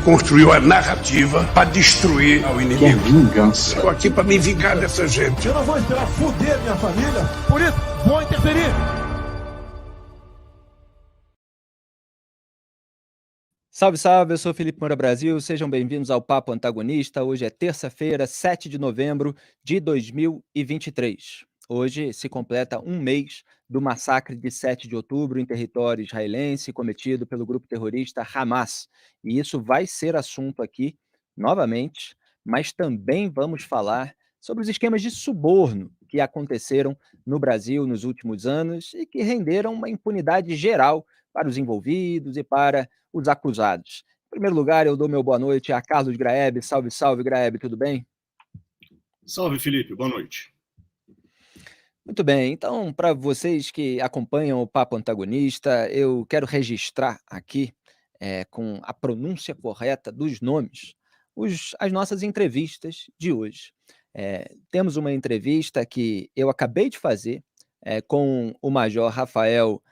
construiu a narrativa para destruir o inimigo. Que vingança. Estou aqui para me vingar dessa gente. Eu não vou esperar foder minha família, por isso vou interferir. Salve, salve, eu sou Felipe Moura Brasil, sejam bem-vindos ao Papo Antagonista. Hoje é terça-feira, 7 de novembro de 2023. Hoje se completa um mês do massacre de 7 de outubro em território israelense cometido pelo grupo terrorista Hamas. E isso vai ser assunto aqui novamente, mas também vamos falar sobre os esquemas de suborno que aconteceram no Brasil nos últimos anos e que renderam uma impunidade geral para os envolvidos e para os acusados. Em primeiro lugar, eu dou meu boa noite a Carlos Graeb. Salve, salve, Graeb, tudo bem? Salve, Felipe, boa noite. Muito bem, então, para vocês que acompanham o Papo Antagonista, eu quero registrar aqui, com a pronúncia correta dos nomes, as nossas entrevistas de hoje. Temos uma entrevista que eu acabei de fazer com o Major Rafael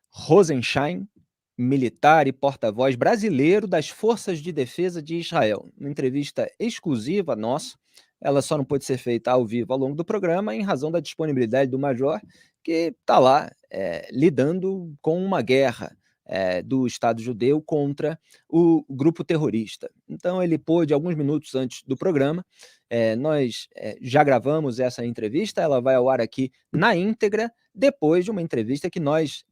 Rosenstein, militar e porta-voz brasileiro das Forças de Defesa de Israel. Uma entrevista exclusiva nossa, ela só não pôde ser feita ao vivo ao longo do programa em razão da disponibilidade do Major, que está lá lidando com uma guerra do Estado judeu contra o grupo terrorista. Então ele pôde, alguns minutos antes do programa, nós já gravamos essa entrevista, ela vai ao ar aqui na íntegra, depois de uma entrevista que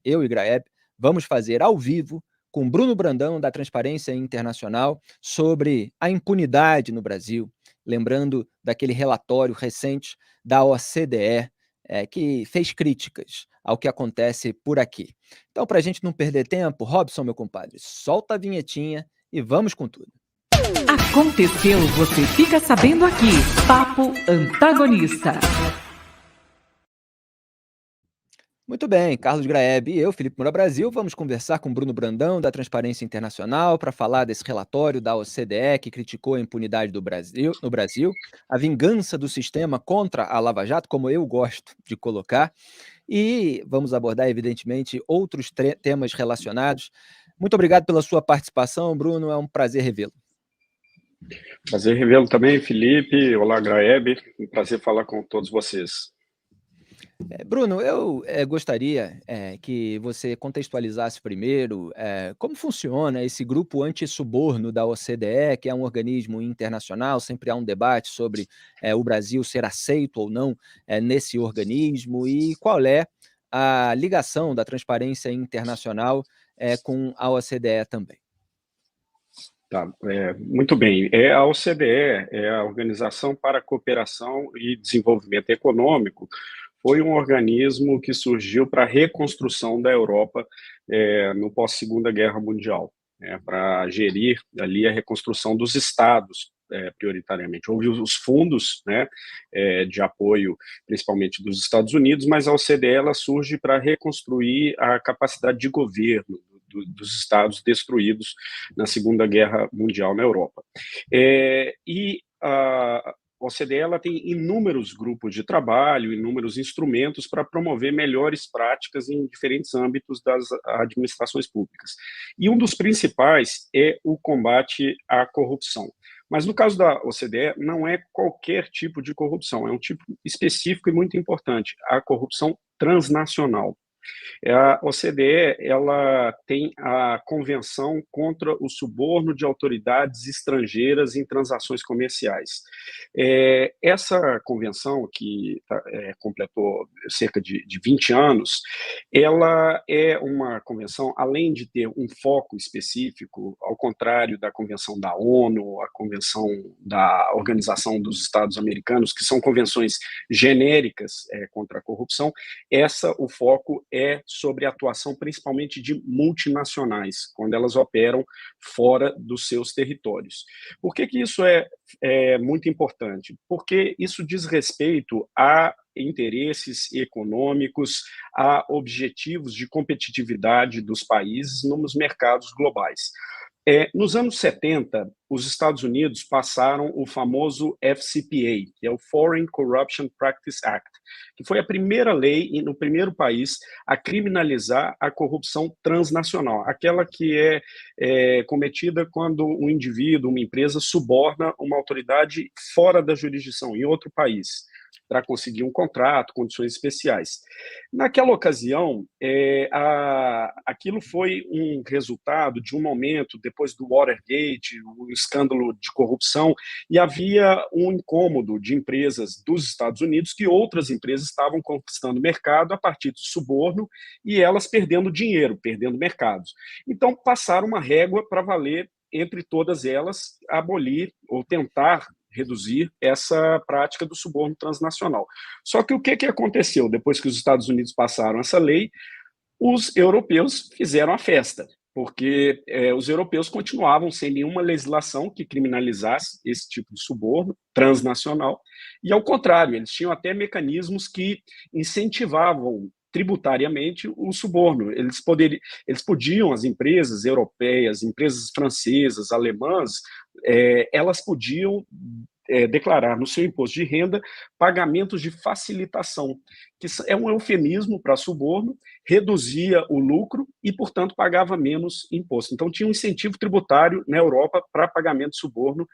eu e Graeb, vamos fazer ao vivo com Bruno Brandão, da Transparência Internacional, sobre a impunidade no Brasil, lembrando daquele relatório recente da OCDE, que fez críticas ao que acontece por aqui. Então, para a gente não perder tempo, Robson, meu compadre, solta a vinhetinha e vamos com tudo. Aconteceu, você fica sabendo aqui. Papo Antagonista. Muito bem, Carlos Graeb e eu, Felipe Moura Brasil, vamos conversar com Bruno Brandão, da Transparência Internacional, para falar desse relatório da OCDE que criticou a impunidade no Brasil, a vingança do sistema contra a Lava Jato, como eu gosto de colocar, e vamos abordar, evidentemente, outros temas relacionados. Muito obrigado pela sua participação, Bruno, é um prazer revê-lo. Prazer revê-lo também, Felipe. Olá, Graeb. Um prazer falar com todos vocês. Bruno, eu gostaria que você contextualizasse primeiro como funciona esse grupo anti-suborno da OCDE, que é um organismo internacional, sempre há um debate sobre o Brasil ser aceito ou não nesse organismo, e qual é a ligação da Transparência Internacional com a OCDE também. Tá, muito bem. A OCDE é a Organização para a Cooperação e Desenvolvimento Econômico. Foi um organismo que surgiu para a reconstrução da Europa no pós-Segunda Guerra Mundial, para gerir ali a reconstrução dos estados, prioritariamente. Houve os fundos de apoio, principalmente dos Estados Unidos, mas a OCDE ela surge para reconstruir a capacidade de governo dos estados destruídos na Segunda Guerra Mundial na Europa. E a OCDE ela tem inúmeros grupos de trabalho, inúmeros instrumentos para promover melhores práticas em diferentes âmbitos das administrações públicas. E um dos principais é o combate à corrupção. Mas no caso da OCDE, não é qualquer tipo de corrupção, é um tipo específico e muito importante, a corrupção transnacional. A OCDE ela tem a Convenção contra o Suborno de Autoridades Estrangeiras em Transações Comerciais. Essa convenção, que completou cerca de 20 anos, ela é uma convenção, além de ter um foco específico, ao contrário da Convenção da ONU, a Convenção da Organização dos Estados Americanos, que são convenções genéricas contra a corrupção, o foco é sobre a atuação principalmente de multinacionais, quando elas operam fora dos seus territórios. Por que isso é muito importante? Porque isso diz respeito a interesses econômicos, a objetivos de competitividade dos países nos mercados globais. Nos anos 70, os Estados Unidos passaram o famoso FCPA, que é o Foreign Corrupt Practices Act, que foi a primeira lei no primeiro país a criminalizar a corrupção transnacional, aquela que é cometida quando um indivíduo, uma empresa, suborna uma autoridade fora da jurisdição, em outro país, para conseguir um contrato, condições especiais. Naquela ocasião, aquilo foi um resultado de um momento, depois do Watergate, o escândalo de corrupção, e havia um incômodo de empresas dos Estados Unidos que outras empresas estavam conquistando mercado a partir do suborno e elas perdendo dinheiro, perdendo mercados. Então, passaram uma régua para valer entre todas elas, abolir ou tentar reduzir essa prática do suborno transnacional. Só que o que aconteceu depois que os Estados Unidos passaram essa lei? Os europeus fizeram a festa, porque os europeus continuavam sem nenhuma legislação que criminalizasse esse tipo de suborno transnacional, e ao contrário, eles tinham até mecanismos que incentivavam tributariamente o suborno. Eles podiam, as empresas europeias, empresas francesas, alemãs, elas podiam declarar no seu imposto de renda pagamentos de facilitação, que é um eufemismo para suborno, reduzia o lucro e, portanto, pagava menos imposto. Então, tinha um incentivo tributário na Europa para pagamento de suborno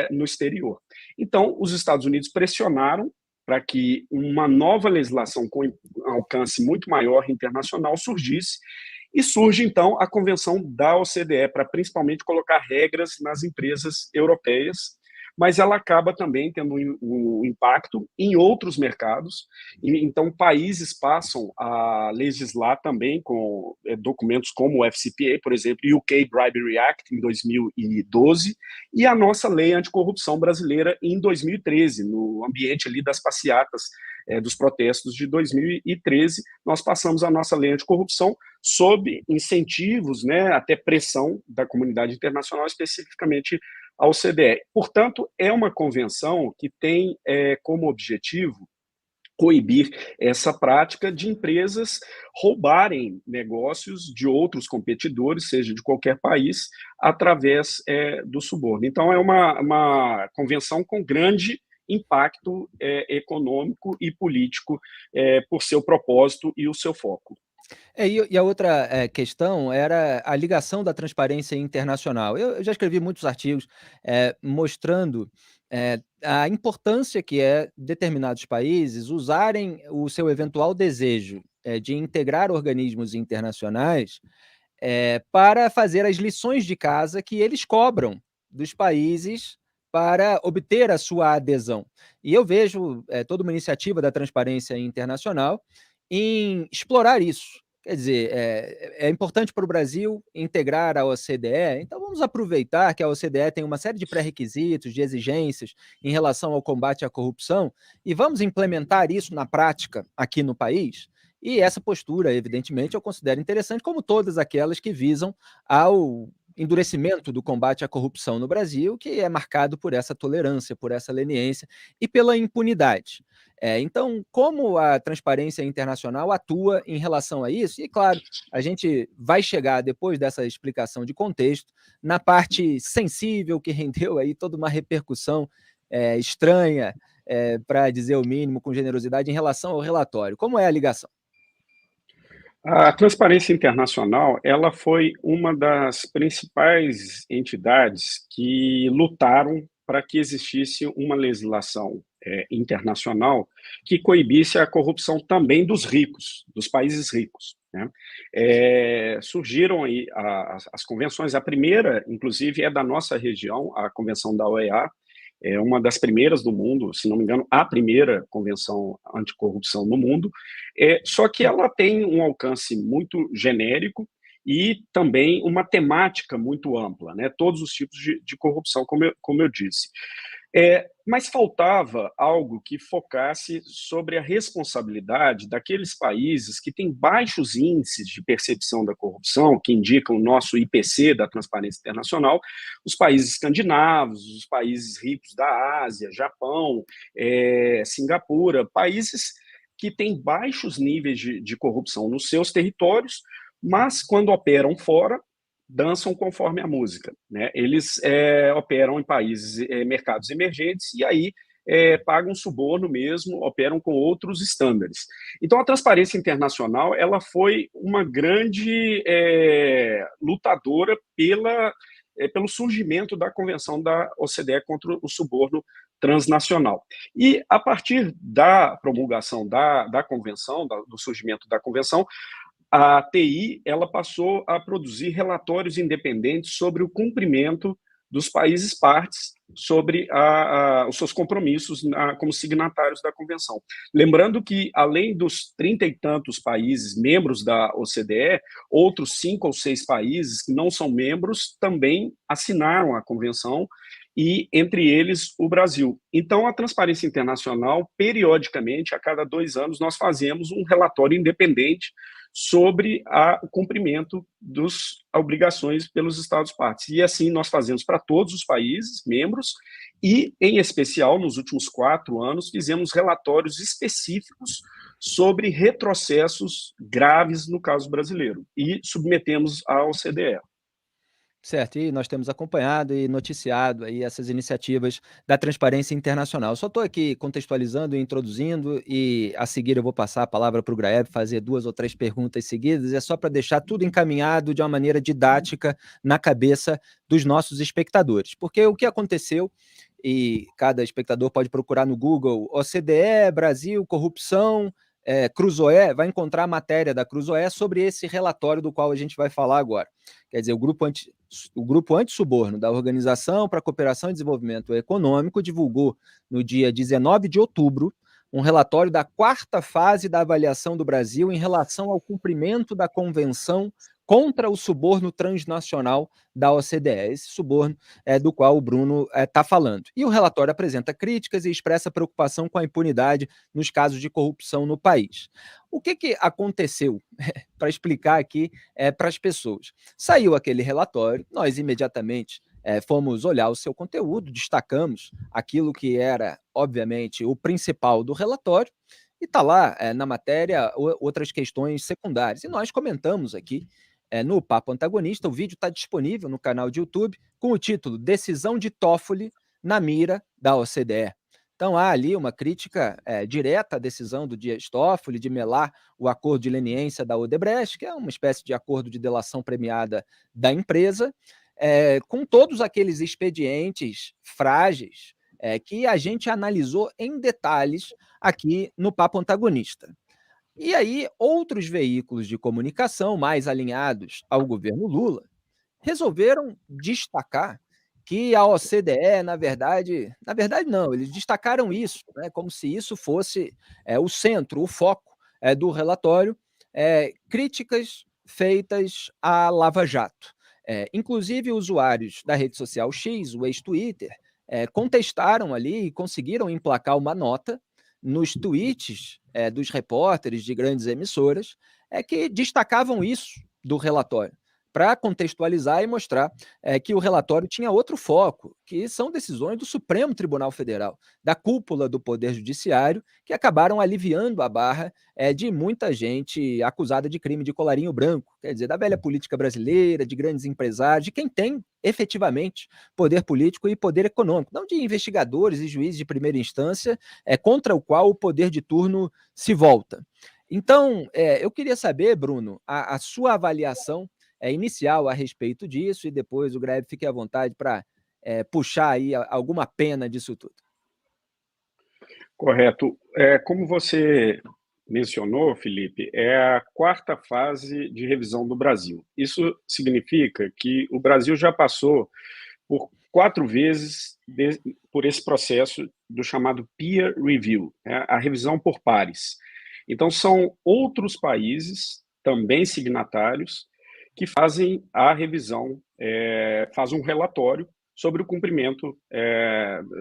no exterior. Então, os Estados Unidos pressionaram para que uma nova legislação com alcance muito maior internacional surgisse, e surge, então, a Convenção da OCDE, para principalmente colocar regras nas empresas europeias, mas ela acaba também tendo um impacto em outros mercados, e então países passam a legislar também com documentos como o FCPA, por exemplo, e o UK Bribery Act em 2012, e a nossa lei anticorrupção brasileira em 2013, no ambiente ali das passeatas, dos protestos de 2013, nós passamos a nossa lei anticorrupção sob incentivos, né, até pressão da comunidade internacional, especificamente a OCDE. Portanto, é uma convenção que tem como objetivo coibir essa prática de empresas roubarem negócios de outros competidores, seja de qualquer país, através do suborno. Então, é uma convenção com grande impacto econômico e político por seu propósito e o seu foco. E a outra questão era a ligação da transparência internacional. Eu já escrevi muitos artigos mostrando a importância que é determinados países usarem o seu eventual desejo de integrar organismos internacionais para fazer as lições de casa que eles cobram dos países para obter a sua adesão. E eu vejo toda uma iniciativa da transparência internacional em explorar isso. Quer dizer, é importante para o Brasil integrar a OCDE, então vamos aproveitar que a OCDE tem uma série de pré-requisitos, de exigências em relação ao combate à corrupção, e vamos implementar isso na prática aqui no país. E essa postura, evidentemente, eu considero interessante, como todas aquelas que visam ao endurecimento do combate à corrupção no Brasil, que é marcado por essa tolerância, por essa leniência e pela impunidade. Então, como a transparência internacional atua em relação a isso? E, claro, a gente vai chegar, depois dessa explicação de contexto, na parte sensível que rendeu aí toda uma repercussão estranha, para dizer o mínimo, com generosidade, em relação ao relatório. Como é a ligação? A Transparência Internacional, ela foi uma das principais entidades que lutaram para que existisse uma legislação internacional que coibisse a corrupção também dos ricos, dos países ricos, né? Surgiram aí as convenções, a primeira, inclusive, é da nossa região, a Convenção da OEA, é uma das primeiras do mundo, se não me engano, a primeira convenção anticorrupção no mundo, só que ela tem um alcance muito genérico e também uma temática muito ampla, né? Todos os tipos de corrupção, como eu disse. Mas faltava algo que focasse sobre a responsabilidade daqueles países que têm baixos índices de percepção da corrupção, que indicam o nosso IPC da Transparência Internacional, os países escandinavos, os países ricos da Ásia, Japão, Singapura, países que têm baixos níveis de corrupção nos seus territórios, mas quando operam fora, dançam conforme a música, né? Eles operam em países, mercados emergentes, e aí pagam suborno mesmo, operam com outros estándares. Então, a Transparência Internacional ela foi uma grande lutadora pelo surgimento da Convenção da OCDE contra o suborno transnacional. E, a partir da promulgação da Convenção, do surgimento da Convenção, a TI ela passou a produzir relatórios independentes sobre o cumprimento dos países partes sobre os seus compromissos como signatários da Convenção. Lembrando que, além dos 30 e tantos países membros da OCDE, outros 5 ou 6 países que não são membros também assinaram a Convenção, e entre eles o Brasil. Então, a Transparência Internacional, periodicamente, a cada 2 anos, nós fazemos um relatório independente sobre o cumprimento das obrigações pelos Estados-partes. E assim nós fazemos para todos os países membros e, em especial, nos últimos 4 anos, fizemos relatórios específicos sobre retrocessos graves no caso brasileiro e submetemos à OCDE. Certo, e nós temos acompanhado e noticiado aí essas iniciativas da Transparência Internacional. Só estou aqui contextualizando e introduzindo, e a seguir eu vou passar a palavra para o Graeb fazer 2 ou 3 perguntas seguidas, é só para deixar tudo encaminhado de uma maneira didática na cabeça dos nossos espectadores. Porque o que aconteceu, e cada espectador pode procurar no Google, OCDE, Brasil, corrupção, Cruzoé, vai encontrar a matéria da Cruzoé sobre esse relatório do qual a gente vai falar agora. Quer dizer, o Grupo Antissuborno da Organização para a Cooperação e Desenvolvimento Econômico divulgou no dia 19 de outubro um relatório da 4ª fase da avaliação do Brasil em relação ao cumprimento da Convenção contra o suborno transnacional da OCDE, esse suborno do qual o Bruno está falando. E o relatório apresenta críticas e expressa preocupação com a impunidade nos casos de corrupção no país. O que aconteceu? Para explicar aqui para as pessoas. Saiu aquele relatório, nós imediatamente fomos olhar o seu conteúdo, destacamos aquilo que era, obviamente, o principal do relatório, e está lá na matéria outras questões secundárias. E nós comentamos aqui no Papo Antagonista, o vídeo está disponível no canal de YouTube, com o título Decisão de Toffoli na mira da OCDE. Então há ali uma crítica direta à decisão do Dias Toffoli de melar o acordo de leniência da Odebrecht, que é uma espécie de acordo de delação premiada da empresa, com todos aqueles expedientes frágeis que a gente analisou em detalhes aqui no Papo Antagonista. E aí, outros veículos de comunicação mais alinhados ao governo Lula resolveram destacar que a OCDE, na verdade não, eles destacaram isso, né, como se isso fosse o centro, o foco do relatório, críticas feitas à Lava Jato. Inclusive, usuários da rede social X, o ex-Twitter, contestaram ali e conseguiram emplacar uma nota nos tweets dos repórteres de grandes emissoras que destacavam isso do relatório, para contextualizar e mostrar que o relatório tinha outro foco, que são decisões do Supremo Tribunal Federal, da cúpula do Poder Judiciário, que acabaram aliviando a barra de muita gente acusada de crime de colarinho branco, quer dizer, da velha política brasileira, de grandes empresários, de quem tem efetivamente poder político e poder econômico, não de investigadores e juízes de primeira instância, contra o qual o poder de turno se volta. Então, eu queria saber, Bruno, a sua avaliação inicial a respeito disso, e depois o Graeb fique à vontade para puxar aí alguma pena disso tudo. Correto. Como você mencionou, Felipe, é a 4ª fase de revisão do Brasil. Isso significa que o Brasil já passou por 4 vezes por esse processo do chamado peer review, a revisão por pares. Então, são outros países, também signatários, que fazem a revisão, fazem um relatório sobre o cumprimento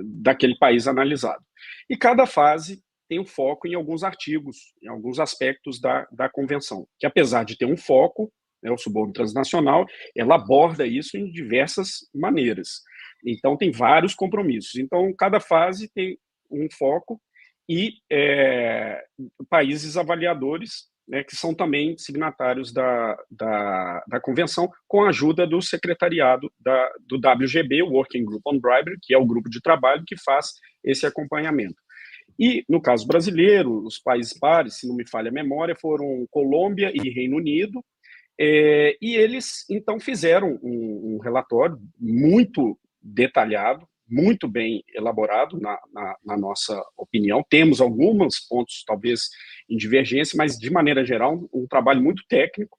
daquele país analisado. E cada fase tem um foco em alguns artigos, em alguns aspectos da Convenção, que apesar de ter um foco, o suborno transnacional, ela aborda isso em diversas maneiras. Então, tem vários compromissos. Então, cada fase tem um foco e países avaliadores né, que são também signatários da convenção, com a ajuda do secretariado do WGB, o Working Group on Bribery, que é o grupo de trabalho que faz esse acompanhamento. E, no caso brasileiro, os países pares, se não me falha a memória, foram Colômbia e Reino Unido, e eles, então, fizeram um relatório muito detalhado, muito bem elaborado, na nossa opinião. Temos alguns pontos, talvez, em divergência, mas, de maneira geral, um trabalho muito técnico,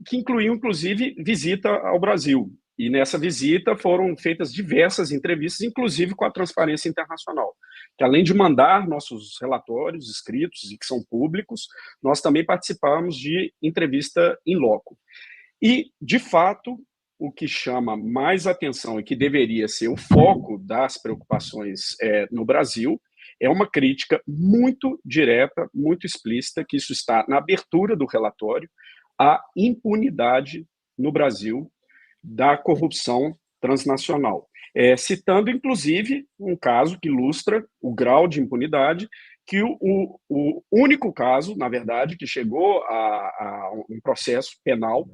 que incluiu, inclusive, visita ao Brasil. E nessa visita foram feitas diversas entrevistas, inclusive com a Transparência Internacional, que além de mandar nossos relatórios escritos e que são públicos, nós também participamos de entrevista in loco. E, de fato, o que chama mais atenção e que deveria ser o foco das preocupações no Brasil é uma crítica muito direta, muito explícita, que isso está na abertura do relatório, à impunidade no Brasil da corrupção transnacional. Citando, inclusive, um caso que ilustra o grau de impunidade, que o único caso, na verdade, que chegou a um processo penal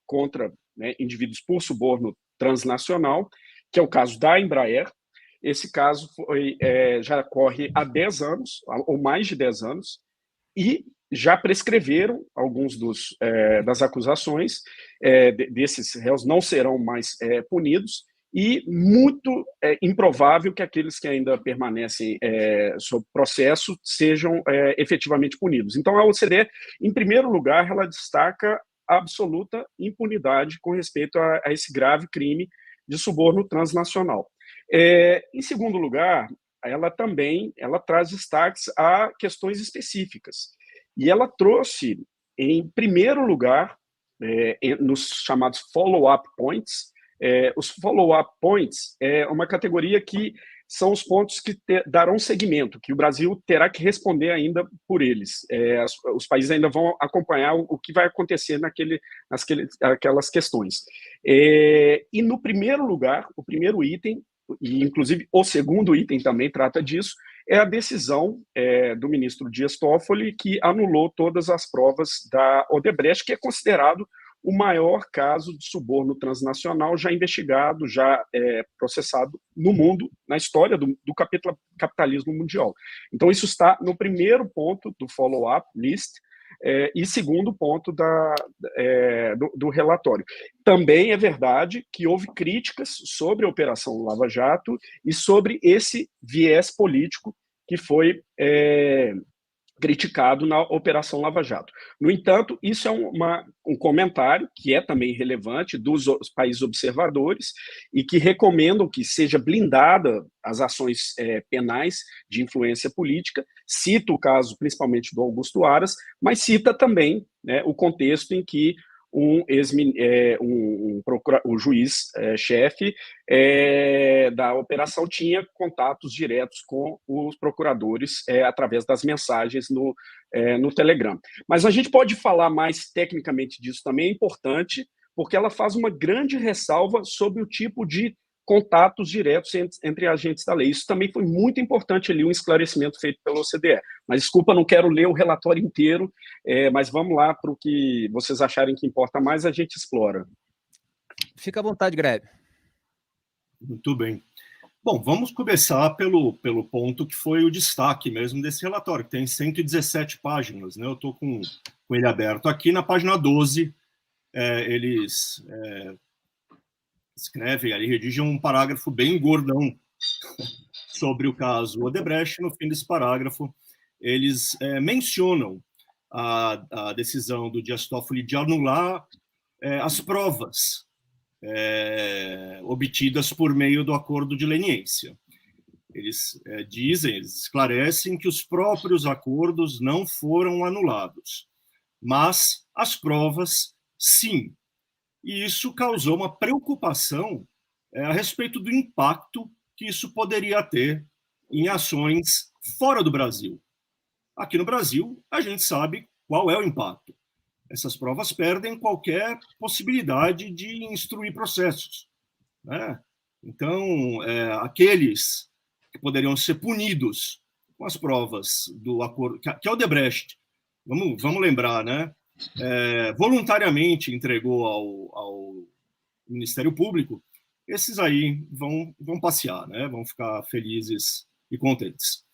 contra, né, indivíduos por suborno transnacional, que é o caso da Embraer. Esse caso já corre há 10 anos, ou mais de 10 anos, e já prescreveram alguns das acusações, desses réus não serão mais punidos, e muito improvável que aqueles que ainda permanecem sob processo sejam efetivamente punidos. Então, a OCDE, em primeiro lugar, ela destaca a absoluta impunidade com respeito a esse grave crime de suborno transnacional. Em segundo lugar, ela traz destaques a questões específicas. E ela trouxe, em primeiro lugar, nos chamados follow-up points. Os follow-up points é uma categoria que são os pontos que darão seguimento, que o Brasil terá que responder ainda por eles. Os países ainda vão acompanhar o que vai acontecer naquelas questões. E, no primeiro lugar, o primeiro item, e inclusive o segundo item também trata disso, é a decisão do ministro Dias Toffoli, que anulou todas as provas da Odebrecht, que é considerado o maior caso de suborno transnacional já investigado, já processado no mundo, na história do capitalismo mundial. Então, isso está no primeiro ponto do follow-up list, e segundo ponto do relatório. Também é verdade que houve críticas sobre a Operação Lava Jato e sobre esse viés político que foi criticado na Operação Lava Jato. No entanto, isso é um comentário que é também relevante dos países observadores e que recomendam que seja blindada as ações penais de influência política. Cita o caso principalmente do Augusto Aras, mas cita também, né, o contexto em que o juiz-chefe da operação tinha contatos diretos com os procuradores através das mensagens no Telegram. Mas a gente pode falar mais tecnicamente disso também, é importante, porque ela faz uma grande ressalva sobre o tipo de contatos diretos entre agentes da lei. Isso também foi muito importante ali, um esclarecimento feito pela OCDE. Mas, desculpa, não quero ler o relatório inteiro, mas vamos lá para o que vocês acharem que importa mais, a gente explora. Fica à vontade, Grebe. Muito bem. Bom, vamos começar pelo ponto que foi o destaque mesmo desse relatório, que tem 117 páginas, né? Eu estou com ele aberto aqui. Na página 12, eles escrevem ali, redigem um parágrafo bem gordão sobre o caso Odebrecht. No fim desse parágrafo, eles mencionam a decisão do Dias Toffoli de anular as provas obtidas por meio do acordo de leniência. Eles eles esclarecem que os próprios acordos não foram anulados, mas as provas, sim. E isso causou uma preocupação a respeito do impacto que isso poderia ter em ações fora do Brasil. Aqui no Brasil, a gente sabe qual é o impacto. Essas provas perdem qualquer possibilidade de instruir processos, né? Então, aqueles que poderiam ser punidos com as provas do acordo, que a Odebrecht vamos lembrar, né? Voluntariamente entregou ao Ministério Público, esses aí vão passear, né? Vão ficar felizes e contentes.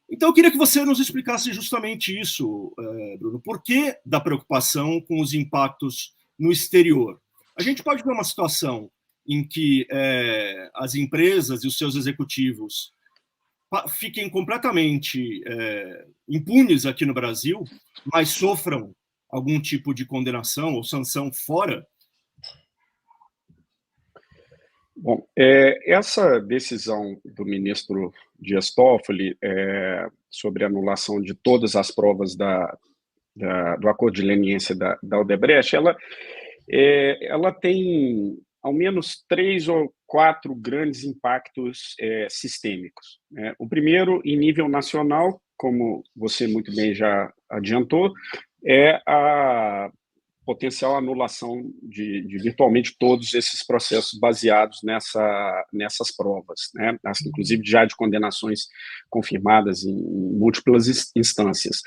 Então, eu queria que você nos explicasse justamente isso, Bruno. Por que da preocupação com os impactos no exterior? A gente pode ver uma situação em que as empresas e os seus executivos fiquem completamente impunes aqui no Brasil, mas sofram algum tipo de condenação ou sanção fora? Bom, essa decisão do ministro Dias Toffoli sobre a anulação de todas as provas do acordo de leniência da Odebrecht, ela tem ao menos 3 ou 4 grandes impactos sistêmicos, né? O primeiro, em nível nacional, como você muito bem já adiantou, é a potencial anulação de virtualmente todos esses processos baseados nessas provas, né? Inclusive já de condenações confirmadas em múltiplas instâncias.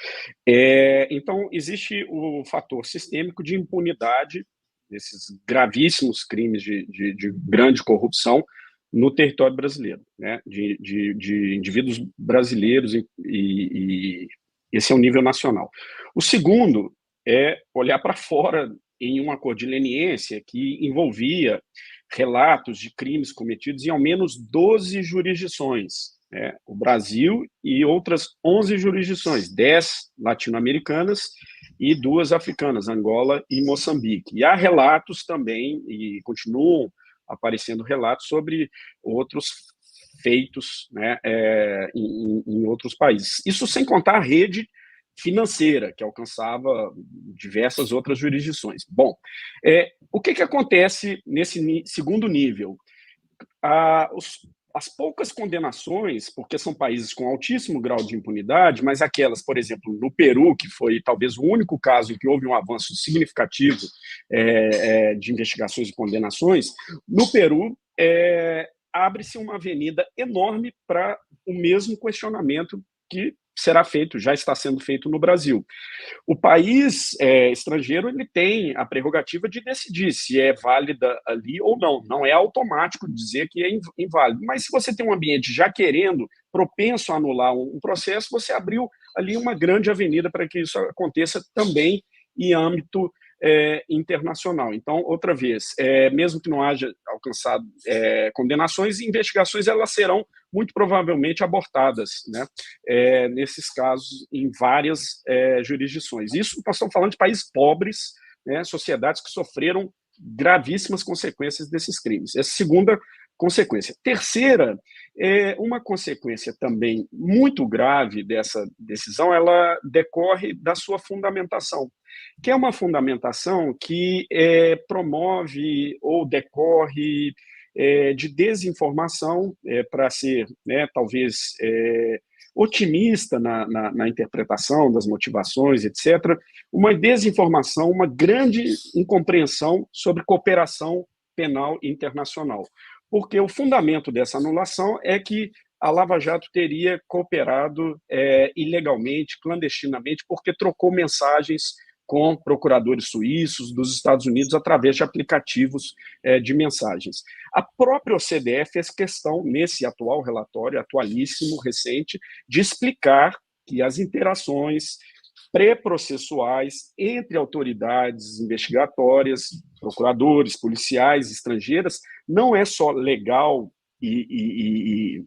Então, existe o fator sistêmico de impunidade desses gravíssimos crimes de grande corrupção no território brasileiro, né? De indivíduos brasileiros, e esse é o nível nacional. O segundo é olhar para fora em um acordo de leniência que envolvia relatos de crimes cometidos em ao menos 12 jurisdições, né? O Brasil e outras 11 jurisdições, 10 latino-americanas e 2 africanas, Angola e Moçambique. E há relatos também, e continuam aparecendo relatos sobre outros feitos, né, em outros países. Isso sem contar a rede financeira, que alcançava diversas outras jurisdições. Bom, o que acontece nesse segundo nível? As poucas condenações, porque são países com altíssimo grau de impunidade, mas aquelas, por exemplo, no Peru, que foi talvez o único caso em que houve um avanço significativo de investigações e condenações, no Peru abre-se uma avenida enorme para o mesmo questionamento que será feito, já está sendo feito no Brasil. O país estrangeiro ele tem a prerrogativa de decidir se é válida ali ou não. Não é automático dizer que é inválido. Mas se você tem um ambiente já querendo, propenso a anular um processo, você abriu ali uma grande avenida para que isso aconteça também em âmbito internacional. Então, outra vez, mesmo que não haja alcançado condenações, investigações elas serão muito provavelmente abortadas, né? Nesses casos, em várias jurisdições. Isso nós estamos falando de países pobres, né? Sociedades que sofreram gravíssimas consequências desses crimes. Essa segunda consequência. Terceira, uma consequência também muito grave dessa decisão, ela decorre da sua fundamentação, que é uma fundamentação que promove ou decorre de desinformação, para ser, né, talvez, otimista na interpretação das motivações, etc., uma desinformação, uma grande incompreensão sobre cooperação penal internacional. Porque o fundamento dessa anulação é que a Lava Jato teria cooperado ilegalmente, clandestinamente, porque trocou mensagens com procuradores suíços dos Estados Unidos através de aplicativos de mensagens. A própria OCDE fez questão, nesse atual relatório, atualíssimo, recente, de explicar que as interações pré-processuais entre autoridades investigatórias, procuradores, policiais, estrangeiras, não é só legal e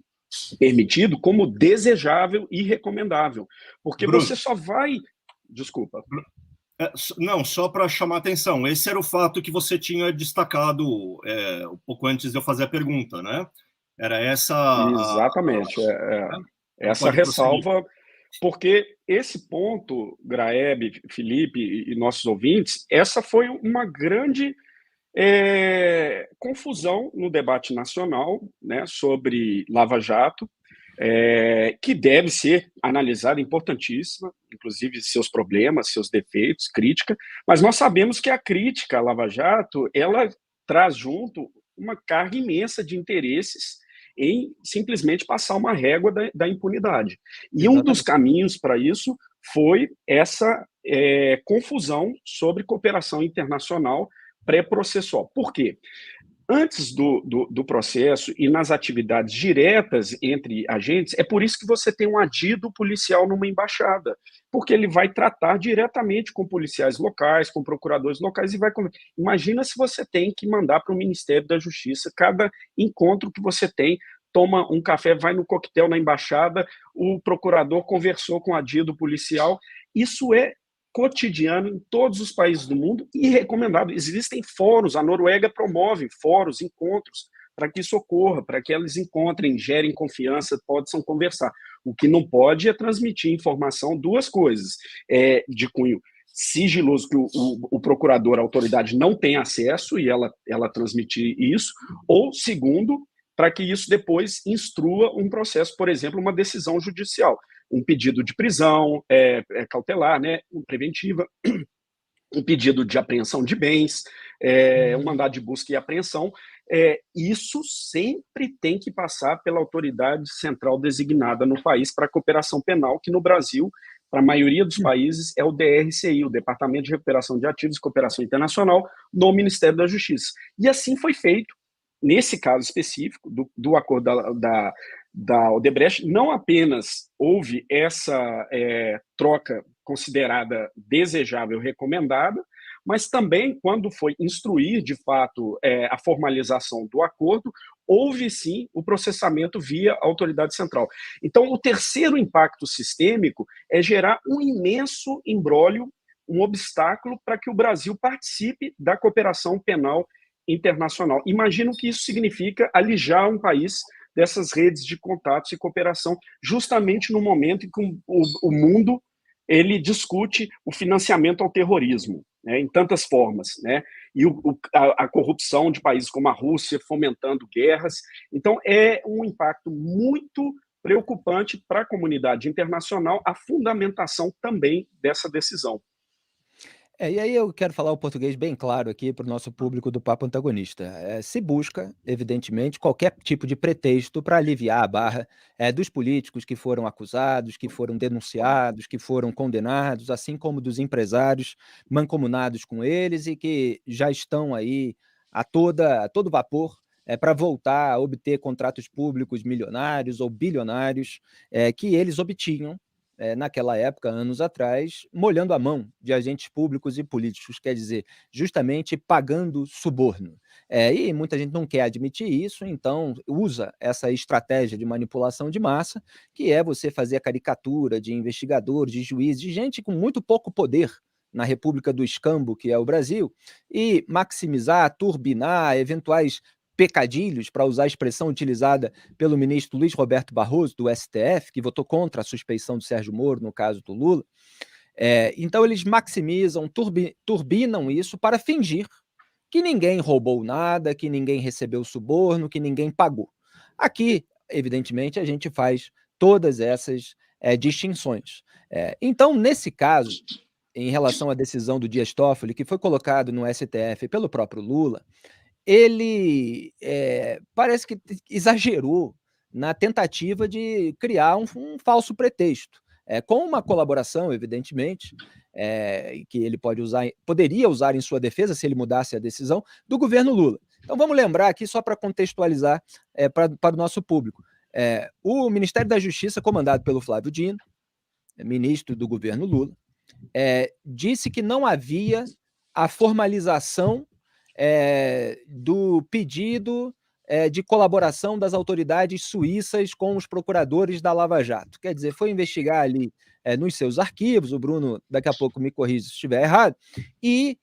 permitido, como desejável e recomendável. Porque Bruno, você só vai... Desculpa. Não, só para chamar atenção, esse era o fato que você tinha destacado um pouco antes de eu fazer a pergunta, né? Era essa... Exatamente. Essa ressalva, porque esse ponto, Graeb, Felipe e nossos ouvintes, essa foi uma grande confusão no debate nacional, né, sobre Lava Jato, que deve ser analisada, importantíssima, inclusive seus problemas, seus defeitos, crítica, mas nós sabemos que a crítica à Lava Jato, ela traz junto uma carga imensa de interesses em simplesmente passar uma régua da impunidade. E um dos caminhos para isso foi essa confusão sobre cooperação internacional pré-processual. Por quê? Antes do processo e nas atividades diretas entre agentes, é por isso que você tem um adido policial numa embaixada, porque ele vai tratar diretamente com policiais locais, com procuradores locais e vai... Imagina se você tem que mandar para o Ministério da Justiça, cada encontro que você tem, toma um café, vai no coquetel na embaixada, o procurador conversou com o adido policial, isso é cotidiano em todos os países do mundo e recomendado. Existem fóruns, a Noruega promove fóruns, encontros, para que isso ocorra, para que eles encontrem, gerem confiança, possam conversar. O que não pode é transmitir informação, duas coisas, de cunho sigiloso, que o procurador, a autoridade não tem acesso e ela transmitir isso, ou segundo, para que isso depois instrua um processo, por exemplo, uma decisão judicial, um pedido de prisão cautelar, né, preventiva, um pedido de apreensão de bens, um mandado de busca e apreensão. Isso sempre tem que passar pela autoridade central designada no país para a cooperação penal, que no Brasil, para a maioria dos países, é o DRCI, o Departamento de Recuperação de Ativos e Cooperação Internacional, no Ministério da Justiça. E assim foi feito. Nesse caso específico, do acordo da Odebrecht, não apenas houve essa troca considerada desejável, recomendada, mas também, quando foi instruir, de fato, a formalização do acordo, houve, sim, o processamento via autoridade central. Então, o terceiro impacto sistêmico é gerar um imenso imbróglio, um obstáculo para que o Brasil participe da cooperação penal internacional. Imagina o que isso significa alijar um país dessas redes de contatos e cooperação, justamente no momento em que o mundo ele discute o financiamento ao terrorismo, né, em tantas formas, né, e a corrupção de países como a Rússia fomentando guerras. Então, é um impacto muito preocupante para a comunidade internacional a fundamentação também dessa decisão. E aí eu quero falar o português bem claro aqui para o nosso público do Papo Antagonista. Se busca, evidentemente, qualquer tipo de pretexto para aliviar a barra dos políticos que foram acusados, que foram denunciados, que foram condenados, assim como dos empresários mancomunados com eles e que já estão aí a todo vapor para voltar a obter contratos públicos milionários ou bilionários que eles obtinham naquela época, anos atrás, molhando a mão de agentes públicos e políticos, quer dizer, justamente pagando suborno. E muita gente não quer admitir isso, então usa essa estratégia de manipulação de massa, que é você fazer a caricatura de investigadores, de juízes, de gente com muito pouco poder na República do Escambo, que é o Brasil, e maximizar, turbinar eventuais pecadilhos, para usar a expressão utilizada pelo ministro Luiz Roberto Barroso, do STF, que votou contra a suspeição do Sérgio Moro, no caso do Lula. Então, eles maximizam, turbinam isso para fingir que ninguém roubou nada, que ninguém recebeu suborno, que ninguém pagou. Aqui, evidentemente, a gente faz todas essas distinções. Então, nesse caso, em relação à decisão do Dias Toffoli, que foi colocado no STF pelo próprio Lula, ele parece que exagerou na tentativa de criar um falso pretexto, com uma colaboração, evidentemente, que ele poderia usar em sua defesa, se ele mudasse a decisão, do governo Lula. Então vamos lembrar aqui, só para contextualizar para o nosso público. O Ministério da Justiça, comandado pelo Flávio Dino, ministro do governo Lula, disse que não havia a formalização do pedido de colaboração das autoridades suíças com os procuradores da Lava Jato. Quer dizer, foi investigar ali nos seus arquivos, o Bruno daqui a pouco me corrige se estiver errado, e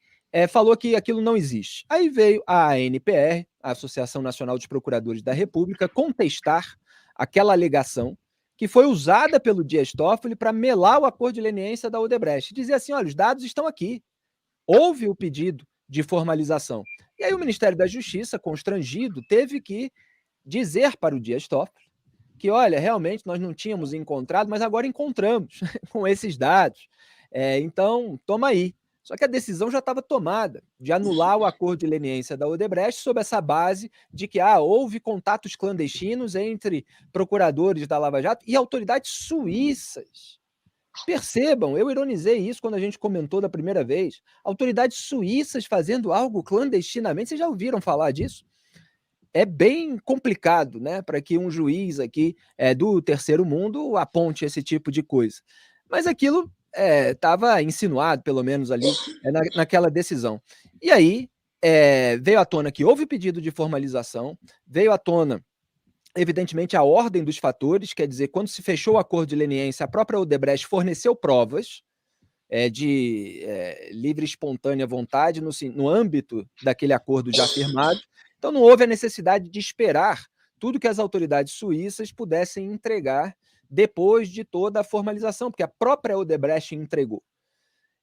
falou que aquilo não existe. Aí veio a ANPR, a Associação Nacional dos Procuradores da República, contestar aquela alegação que foi usada pelo Dias Toffoli para melar o acordo de leniência da Odebrecht. Dizer assim, olha, os dados estão aqui. Houve o pedido de formalização. E aí o Ministério da Justiça, constrangido, teve que dizer para o Dias Toffoli que, olha, realmente nós não tínhamos encontrado, mas agora encontramos com esses dados. Então, toma aí. Só que a decisão já estava tomada de anular o acordo de leniência da Odebrecht sob essa base de que houve contatos clandestinos entre procuradores da Lava Jato e autoridades suíças Percebam, eu ironizei isso quando a gente comentou da primeira vez. Autoridades suíças fazendo algo clandestinamente, vocês já ouviram falar disso? É bem complicado, né, para que um juiz aqui do terceiro mundo aponte esse tipo de coisa. Mas aquilo estava insinuado, pelo menos ali, naquela decisão. E aí veio à tona que houve pedido de formalização, veio à tona, evidentemente, a ordem dos fatores, quer dizer, quando se fechou o acordo de leniência, a própria Odebrecht forneceu provas de livre e espontânea vontade no âmbito daquele acordo já firmado. Então não houve a necessidade de esperar tudo que as autoridades suíças pudessem entregar depois de toda a formalização, porque a própria Odebrecht entregou.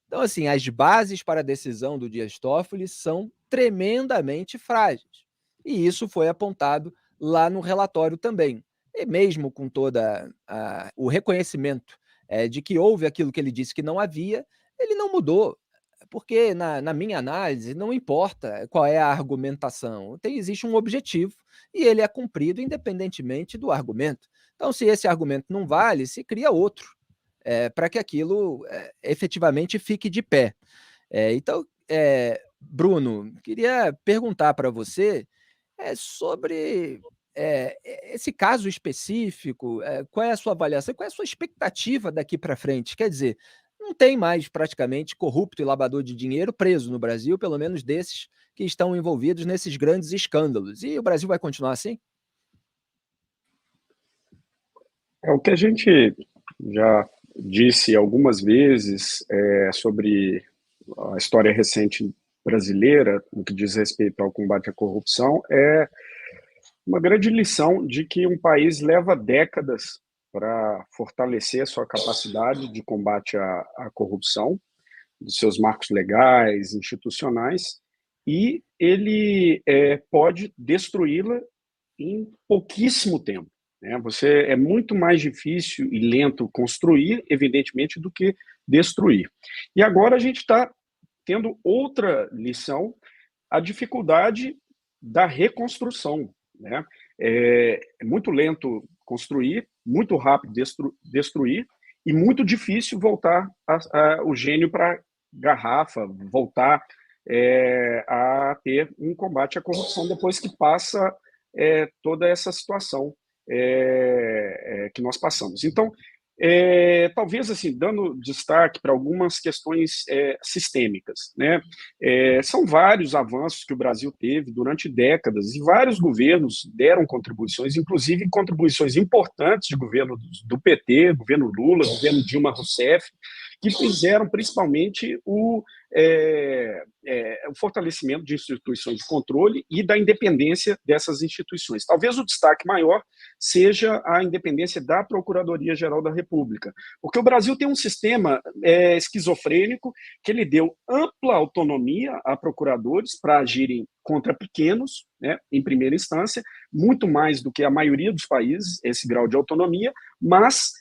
Então, assim, as bases para a decisão do Dias Toffoli são tremendamente frágeis. E isso foi apontado lá no relatório também. E mesmo com toda o reconhecimento de que houve aquilo que ele disse que não havia, ele não mudou, porque na minha análise não importa qual é a argumentação, existe um objetivo e ele é cumprido independentemente do argumento. Então, se esse argumento não vale, se cria outro, para que aquilo efetivamente fique de pé. Então, Bruno, queria perguntar para você sobre esse caso específico, qual é a sua avaliação, qual é a sua expectativa daqui para frente? Quer dizer, não tem mais praticamente corrupto e lavador de dinheiro preso no Brasil, pelo menos desses que estão envolvidos nesses grandes escândalos. E o Brasil vai continuar assim? É o que a gente já disse algumas vezes sobre a história recente brasileira, no que diz respeito ao combate à corrupção, é uma grande lição de que um país leva décadas para fortalecer a sua capacidade de combate à corrupção, dos seus marcos legais, institucionais, e ele pode destruí-la em pouquíssimo tempo. É muito mais difícil e lento construir, evidentemente, do que destruir. E agora a gente está tendo outra lição, a dificuldade da reconstrução. É muito lento construir, muito rápido destruir, e muito difícil voltar o gênio para a garrafa, voltar a ter um combate à corrupção depois que passa toda essa situação que nós passamos. Então, talvez assim, dando destaque para algumas questões sistêmicas, são vários avanços que o Brasil teve durante décadas e vários governos deram contribuições, inclusive contribuições importantes de governo do PT, governo Lula, governo Dilma Rousseff, que fizeram principalmente o fortalecimento de instituições de controle e da independência dessas instituições. Talvez o destaque maior seja a independência da Procuradoria-Geral da República, porque o Brasil tem um sistema esquizofrênico que ele deu ampla autonomia a procuradores para agirem contra pequenos, em primeira instância, muito mais do que a maioria dos países, esse grau de autonomia, mas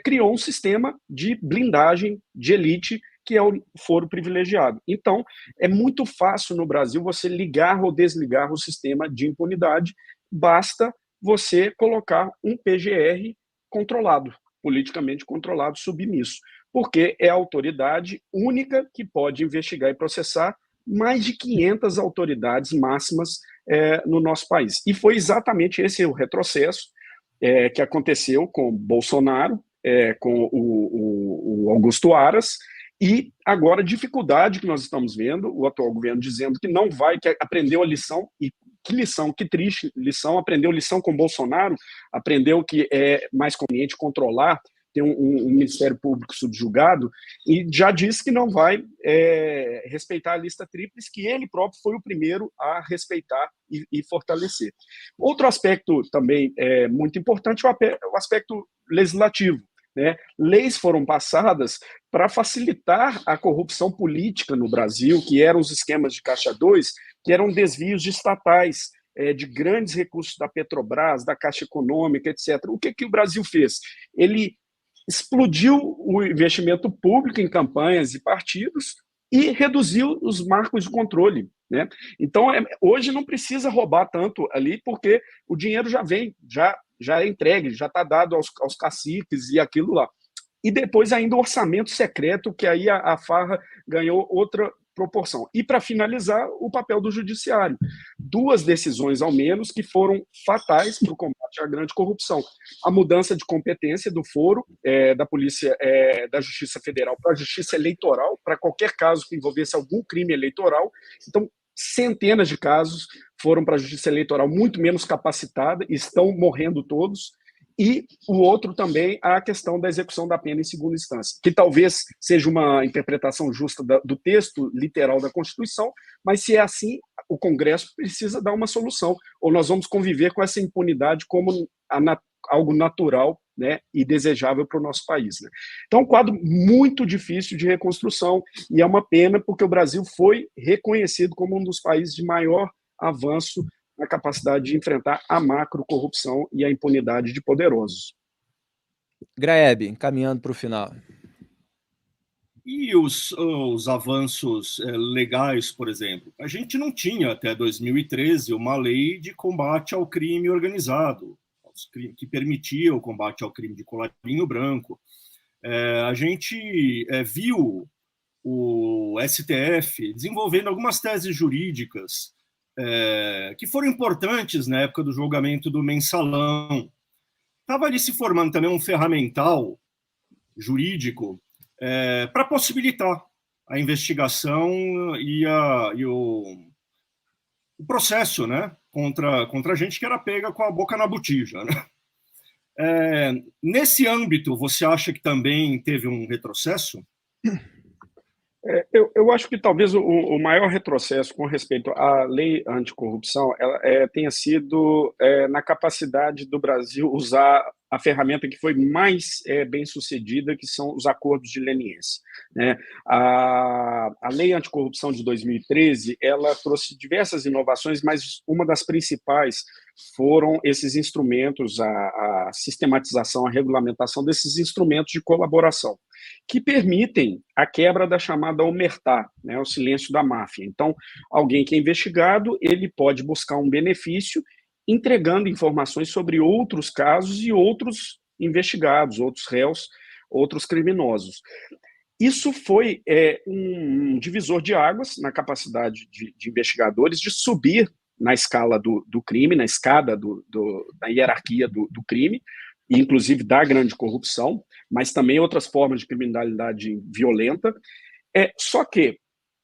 criou um sistema de blindagem de elite, que é o foro privilegiado. Então, é muito fácil no Brasil você ligar ou desligar o sistema de impunidade, basta você colocar um PGR controlado, politicamente controlado, submisso, porque é a autoridade única que pode investigar e processar mais de 500 autoridades máximas no nosso país. E foi exatamente esse o retrocesso que aconteceu com Bolsonaro, com o Augusto Aras, e agora a dificuldade que nós estamos vendo, o atual governo dizendo que não vai, que aprendeu a lição, e que lição, que triste lição, aprendeu lição com Bolsonaro, aprendeu que é mais conveniente controlar, ter um Ministério Público subjugado, e já disse que não vai respeitar a lista tríplice, que ele próprio foi o primeiro a respeitar e fortalecer. Outro aspecto também muito importante é o aspecto legislativo. Leis foram passadas para facilitar a corrupção política no Brasil, que eram os esquemas de Caixa 2, que eram desvios de estatais, de grandes recursos da Petrobras, da Caixa Econômica, etc. O que o Brasil fez? Ele explodiu o investimento público em campanhas e partidos e reduziu os marcos de controle. Então, hoje não precisa roubar tanto ali, porque o dinheiro já vem, já é entregue, já está dado aos caciques e aquilo lá. e depois ainda o orçamento secreto, que aí a farra ganhou outra proporção. E, para finalizar, o papel do judiciário. 2 decisões, ao menos, que foram fatais para o combate à grande corrupção. A mudança de competência do foro da Polícia, da Justiça Federal para a Justiça Eleitoral, para qualquer caso que envolvesse algum crime eleitoral. Então, centenas de casos foram para a Justiça Eleitoral muito menos capacitada, estão morrendo todos. E o outro também, a questão da execução da pena em segunda instância, que talvez seja uma interpretação justa do texto literal da Constituição, mas se é assim, o Congresso precisa dar uma solução, ou nós vamos conviver com essa impunidade como algo natural, né, e desejável para o nosso país. Né? Então, um quadro muito difícil de reconstrução, e é uma pena porque o Brasil foi reconhecido como um dos países de maior avanço na capacidade de enfrentar a macro-corrupção e a impunidade de poderosos. Graeb, encaminhando para o final. E os avanços legais, por exemplo? A gente não tinha, até 2013, uma lei de combate ao crime organizado, que permitia o combate ao crime de colarinho branco. A gente viu o STF desenvolvendo algumas teses jurídicas que foram importantes na época do julgamento do mensalão. Estava ali se formando também um ferramental jurídico para possibilitar a investigação e o processo, né, contra a gente que era pega com a boca na botija. Né? Nesse âmbito, você acha que também teve um retrocesso? Eu acho que talvez o maior retrocesso com respeito à lei anticorrupção tenha sido na capacidade do Brasil usar a ferramenta que foi mais bem sucedida, que são os acordos de leniência. Né? A lei anticorrupção de 2013 ela trouxe diversas inovações, mas uma das principais foram esses instrumentos, a sistematização, a regulamentação desses instrumentos de colaboração, que permitem a quebra da chamada omertà, né, o silêncio da máfia. Então, alguém que é investigado, ele pode buscar um benefício entregando informações sobre outros casos e outros investigados, outros réus, outros criminosos. Isso foi um divisor de águas na capacidade de investigadores de subir na escala do crime, na escada da hierarquia do crime, inclusive da grande corrupção, mas também outras formas de criminalidade violenta. Só que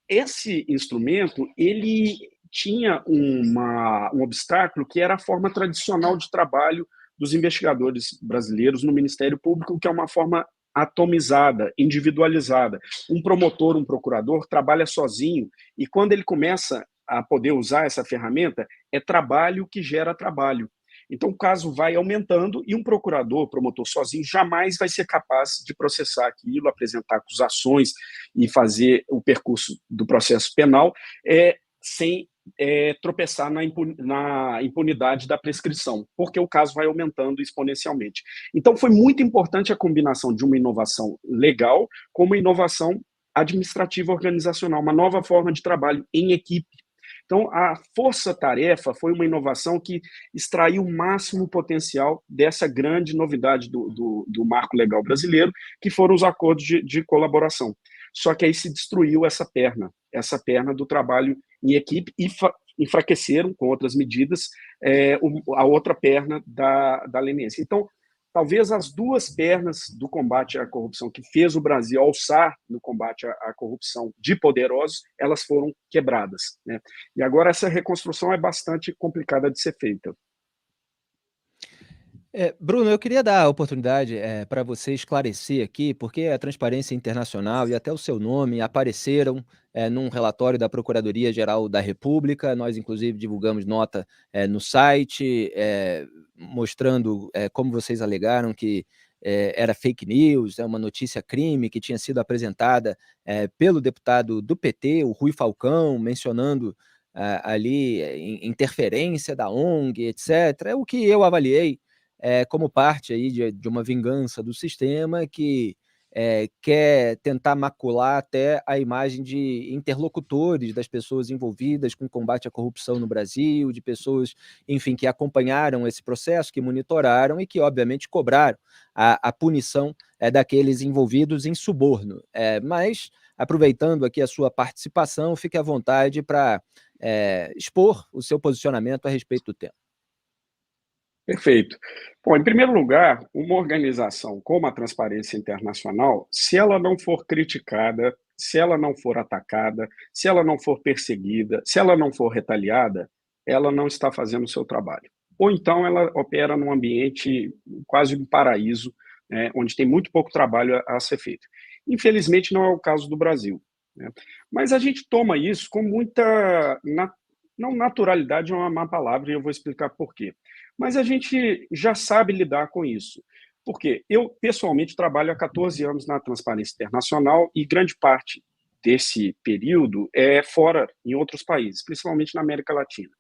esse instrumento ele tinha um obstáculo que era a forma tradicional de trabalho dos investigadores brasileiros no Ministério Público, que é uma forma atomizada, individualizada. Um promotor, um procurador trabalha sozinho e quando ele começa a poder usar essa ferramenta, é trabalho que gera trabalho. Então, o caso vai aumentando e um procurador, promotor sozinho, jamais vai ser capaz de processar aquilo, apresentar acusações e fazer o percurso do processo penal sem tropeçar na impunidade da prescrição, porque o caso vai aumentando exponencialmente. Então, foi muito importante a combinação de uma inovação legal com uma inovação administrativa organizacional, uma nova forma de trabalho em equipe. Então, a força-tarefa foi uma inovação que extraiu o máximo potencial dessa grande novidade do marco legal brasileiro, que foram os acordos de colaboração. Só que aí se destruiu essa perna do trabalho em equipe e enfraqueceram, com outras medidas, a outra perna da leniência. Então, talvez as duas pernas do combate à corrupção que fez o Brasil alçar no combate à corrupção de poderosos, elas foram quebradas. Né? E agora essa reconstrução é bastante complicada de ser feita. Bruno, eu queria dar a oportunidade para você esclarecer aqui, porque a Transparência Internacional e até o seu nome apareceram num relatório da Procuradoria-Geral da República. Nós, inclusive, divulgamos nota no site, mostrando como vocês alegaram que era fake news, uma notícia crime que tinha sido apresentada pelo deputado do PT, o Rui Falcão, mencionando ali interferência da ONG, etc. É o que eu avaliei como parte aí de uma vingança do sistema que quer tentar macular até a imagem de interlocutores das pessoas envolvidas com o combate à corrupção no Brasil, de pessoas, enfim, que acompanharam esse processo, que monitoraram e que, obviamente, cobraram a punição daqueles envolvidos em suborno. Mas, aproveitando aqui a sua participação, fique à vontade para expor o seu posicionamento a respeito do tema. Perfeito. Bom, em primeiro lugar, uma organização como a Transparência Internacional, se ela não for criticada, se ela não for atacada, se ela não for perseguida, se ela não for retaliada, ela não está fazendo o seu trabalho. Ou então ela opera num ambiente quase um paraíso, né, onde tem muito pouco trabalho a ser feito. Infelizmente, não é o caso do Brasil, né? Mas a gente toma isso com muita... Não, naturalidade é uma má palavra e eu vou explicar por quê. Mas a gente já sabe lidar com isso. Porque eu, pessoalmente, trabalho há 14 anos na Transparência Internacional e grande parte desse período é fora, em outros países, principalmente na América Latina.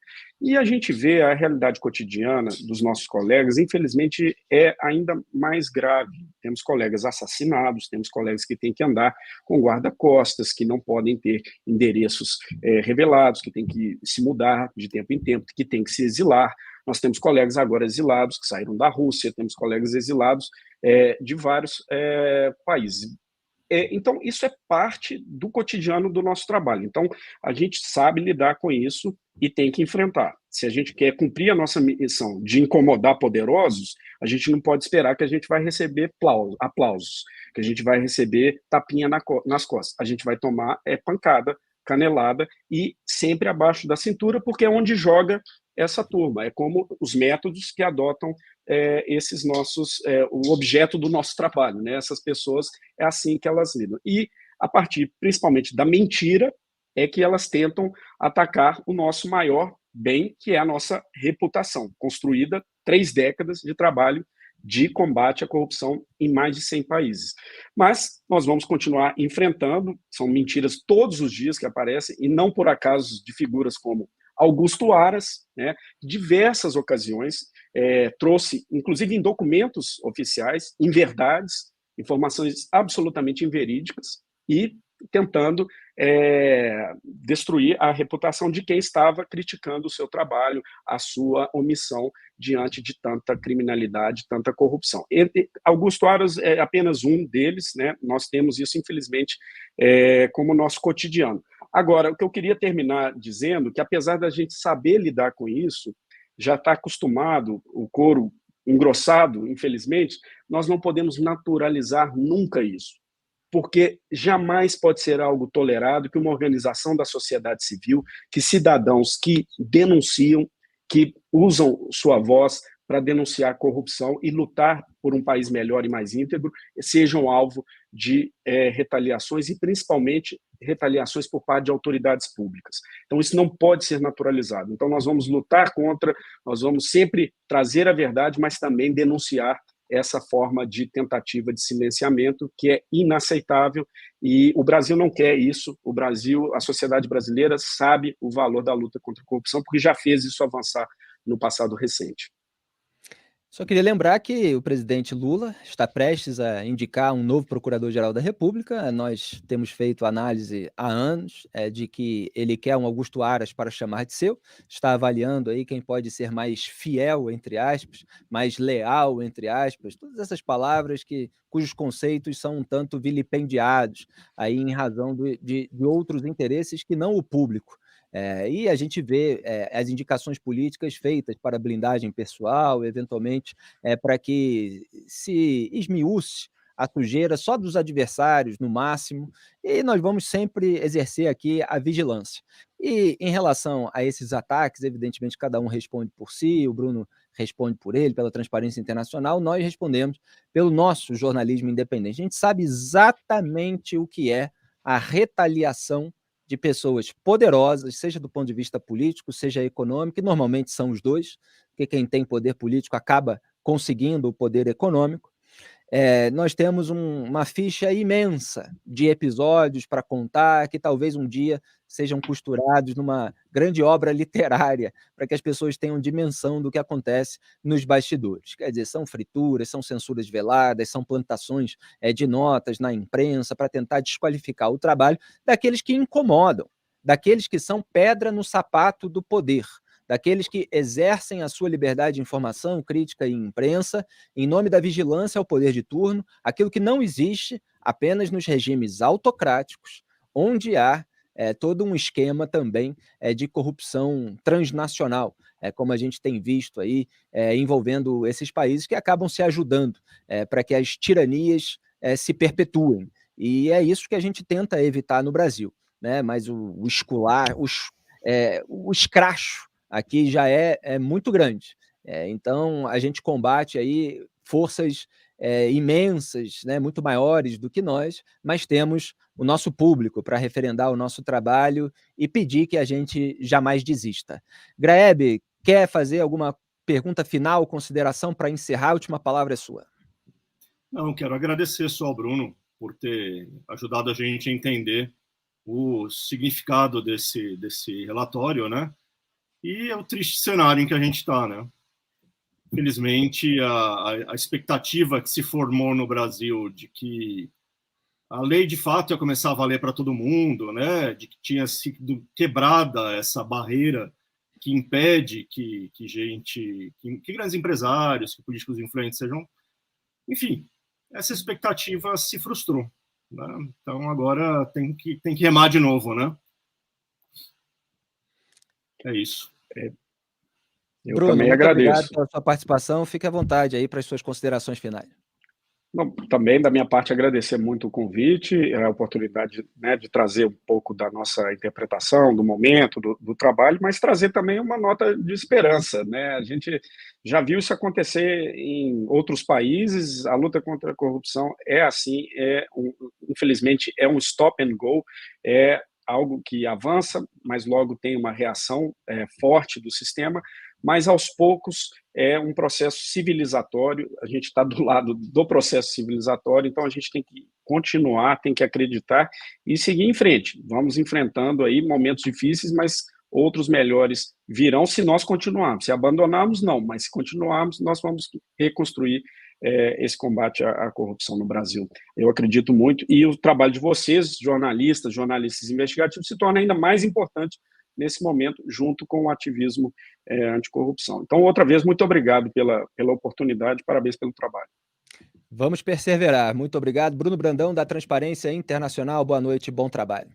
E a gente vê a realidade cotidiana dos nossos colegas, infelizmente, é ainda mais grave. Temos colegas assassinados, temos colegas que têm que andar com guarda-costas, que não podem ter endereços revelados, que têm que se mudar de tempo em tempo, que têm que se exilar. Nós temos colegas agora exilados que saíram da Rússia, temos colegas exilados de vários países. Então, isso é parte do cotidiano do nosso trabalho. Então, a gente sabe lidar com isso e tem que enfrentar. Se a gente quer cumprir a nossa missão de incomodar poderosos, a gente não pode esperar que a gente vai receber aplausos, que a gente vai receber tapinha nas costas. A gente vai tomar pancada, canelada e sempre abaixo da cintura, porque é onde joga essa turma. É como os métodos que adotam esses nossos, o objeto do nosso trabalho, né? Essas pessoas, é assim que elas lidam. E, a partir, principalmente, da mentira, é que elas tentam atacar o nosso maior bem, que é a nossa reputação, construída 3 décadas de trabalho de combate à corrupção em mais de 100 países. Mas nós vamos continuar enfrentando, são mentiras todos os dias que aparecem, e não por acaso de figuras como Augusto Aras, né, diversas ocasiões, trouxe, inclusive em documentos oficiais, inverdades, informações absolutamente inverídicas, e tentando destruir a reputação de quem estava criticando o seu trabalho, a sua omissão diante de tanta criminalidade, tanta corrupção. Augusto Aras é apenas um deles, né? Nós temos isso, infelizmente, como nosso cotidiano. Agora, o que eu queria terminar dizendo, que apesar da gente saber lidar com isso, já está acostumado, o couro engrossado, infelizmente, nós não podemos naturalizar nunca isso, porque jamais pode ser algo tolerado que uma organização da sociedade civil, que cidadãos que denunciam, que usam sua voz para denunciar a corrupção e lutar por um país melhor e mais íntegro, sejam alvo de retaliações e, principalmente, retaliações por parte de autoridades públicas. Então, isso não pode ser naturalizado. Então, nós vamos lutar contra, nós vamos sempre trazer a verdade, mas também denunciar essa forma de tentativa de silenciamento que é inaceitável, e o Brasil não quer isso. O Brasil, a sociedade brasileira sabe o valor da luta contra a corrupção, porque já fez isso avançar no passado recente. Só queria lembrar que o presidente Lula está prestes a indicar um novo procurador-geral da República. Nós temos feito análise há anos de que ele quer um Augusto Aras para chamar de seu, está avaliando aí quem pode ser mais fiel, entre aspas, mais leal, entre aspas, todas essas palavras cujos conceitos são um tanto vilipendiados aí em razão de outros interesses que não o público. E a gente vê as indicações políticas feitas para blindagem pessoal, eventualmente para que se esmiúce a sujeira só dos adversários, no máximo, e nós vamos sempre exercer aqui a vigilância. E em relação a esses ataques, evidentemente cada um responde por si, o Bruno responde por ele, pela Transparência Internacional, nós respondemos pelo nosso jornalismo independente. A gente sabe exatamente o que é a retaliação de pessoas poderosas, seja do ponto de vista político, seja econômico, e normalmente são os dois, porque quem tem poder político acaba conseguindo o poder econômico, nós temos uma ficha imensa de episódios para contar, que talvez um dia sejam costurados numa grande obra literária, para que as pessoas tenham dimensão do que acontece nos bastidores. Quer dizer, são frituras, são censuras veladas, são plantações de notas na imprensa para tentar desqualificar o trabalho daqueles que incomodam, daqueles que são pedra no sapato do poder, daqueles que exercem a sua liberdade de informação, crítica e imprensa, em nome da vigilância ao poder de turno, aquilo que não existe apenas nos regimes autocráticos, onde há todo um esquema também de corrupção transnacional, como a gente tem visto aí, envolvendo esses países que acabam se ajudando para que as tiranias se perpetuem. E é isso que a gente tenta evitar no Brasil, né? Mas o escracho aqui já é muito grande. Então, a gente combate aí forças imensas, né, muito maiores do que nós, mas temos o nosso público para referendar o nosso trabalho e pedir que a gente jamais desista. Graeb, quer fazer alguma pergunta final, consideração para encerrar? A última palavra é sua. Não, quero agradecer só ao Bruno por ter ajudado a gente a entender o significado desse relatório, né? E é o triste cenário em que a gente está, né? Infelizmente, a expectativa que se formou no Brasil de que a lei de fato ia começar a valer para todo mundo, né? De que tinha sido quebrada essa barreira que impede que grandes empresários, que políticos influentes sejam, enfim, essa expectativa se frustrou, né? Então agora tem que remar de novo, né? É isso. Eu Bruno, também muito agradeço. obrigado pela sua participação. Fique à vontade aí para as suas considerações finais. Não, também, da minha parte, agradecer muito o convite, a oportunidade, né, de trazer um pouco da nossa interpretação, do momento, do trabalho, mas trazer também uma nota de esperança, né? A gente já viu isso acontecer em outros países, a luta contra a corrupção é assim, infelizmente, é um stop and go, é algo que avança, mas logo tem uma reação forte do sistema, mas aos poucos é um processo civilizatório, a gente está do lado do processo civilizatório, então a gente tem que continuar, tem que acreditar e seguir em frente. Vamos enfrentando aí momentos difíceis, mas outros melhores virão se nós continuarmos. Se abandonarmos, não, mas se continuarmos, nós vamos reconstruir esse combate à corrupção no Brasil. Eu acredito muito, e o trabalho de vocês, jornalistas investigativos, se torna ainda mais importante nesse momento, junto com o ativismo anticorrupção. Então, outra vez, muito obrigado pela oportunidade, parabéns pelo trabalho. Vamos perseverar. Muito obrigado. Bruno Brandão, da Transparência Internacional. Boa noite, bom trabalho.